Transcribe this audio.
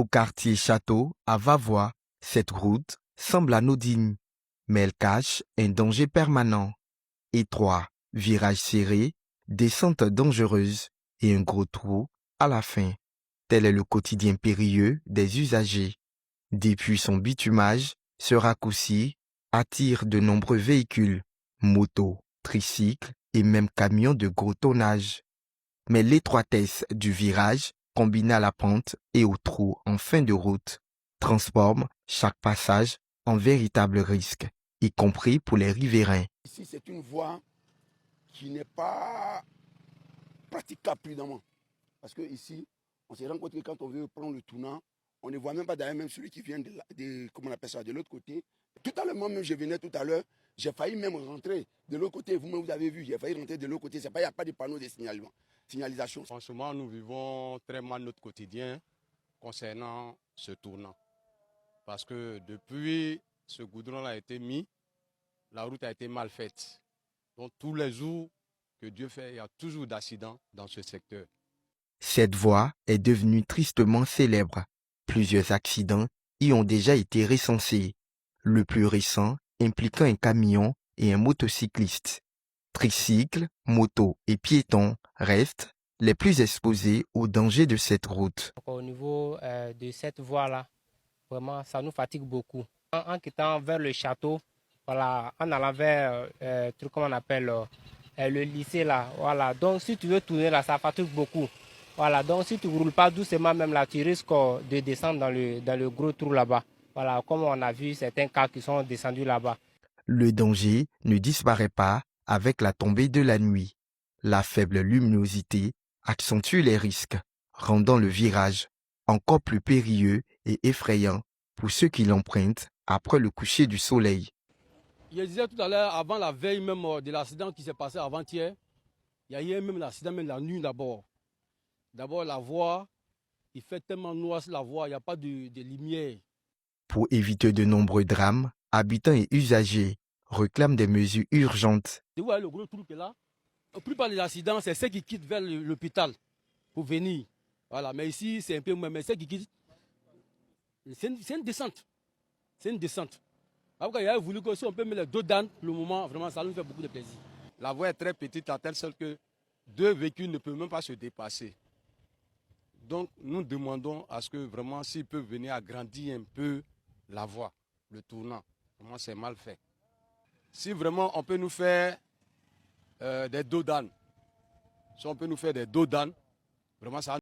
Au quartier Château, à Vavois, cette route semble anodine, mais elle cache un danger permanent. Étroit, virage serré, descente dangereuse et un gros trou à la fin. Tel est le quotidien périlleux des usagers. Depuis son bitumage, ce raccourci attire de nombreux véhicules, motos, tricycles et même camions de gros tonnage. Mais l'étroitesse du virage, combinée à la pente et au trou en fin de route, transforme chaque passage en véritable risque, y compris pour les riverains. Ici, c'est une voie qui n'est pas praticable prudemment. Parce que ici, on se rend compte que quand on veut prendre le tournant, on ne voit même pas d'ailleurs même celui qui vient comment on appelle ça, de l'autre côté. Tout à l'heure, moi-même, je venais tout à l'heure, j'ai failli même rentrer de l'autre côté. Vous-même, vous avez vu, j'ai failli rentrer de l'autre côté. Il n'y a pas de panneau de signalisation. Franchement, nous vivons très mal notre quotidien concernant ce tournant. Parce que depuis ce goudron a été mis, la route a été mal faite. Donc tous les jours que Dieu fait, il y a toujours d'accidents dans ce secteur. Cette voie est devenue tristement célèbre. Plusieurs accidents y ont déjà été recensés. Le plus récent impliquant un camion et un motocycliste. Tricycles, motos et piétons restent les plus exposés aux dangers de cette route. Au niveau de cette voie-là, vraiment, ça nous fatigue beaucoup. En quittant vers le château, voilà, en allant vers truc comme on appelle le lycée là, voilà. Donc si tu veux tourner là, ça fatigue beaucoup. Voilà, donc si tu ne roules pas doucement même là, tu risques de descendre dans le gros trou là-bas. Voilà, comme on a vu certains cas qui sont descendus là-bas. Le danger ne disparaît pas avec la tombée de la nuit. La faible luminosité accentue les risques, rendant le virage encore plus périlleux et effrayant pour ceux qui l'empruntent après le coucher du soleil. Je disais tout à l'heure, avant la veille même de l'accident qui s'est passé avant-hier, il y a eu même l'accident même la nuit d'abord. D'abord la voie, il fait tellement noir sur la voie, il n'y a pas de lumière. Pour éviter de nombreux drames, habitants et usagers réclament des mesures urgentes. Vous voyez le gros trou qui est là. La plupart des accidents, c'est ceux qui quittent vers l'hôpital pour venir. Voilà, mais ici, c'est un peu moins. Mais ceux qui quittent, c'est une descente. C'est une descente. Après, il a voulu que si on peut mettre les dos d'âne, le moment, vraiment, ça nous fait beaucoup de plaisir. La voie est très petite, à telle sorte que deux véhicules ne peuvent même pas se dépasser. Donc, nous demandons à ce que vraiment, s'ils peuvent venir agrandir un peu la voie, le tournant. Vraiment, c'est mal fait. Si vraiment on peut nous faire des dos d'âne, si on peut nous faire des dos d'âne, vraiment ça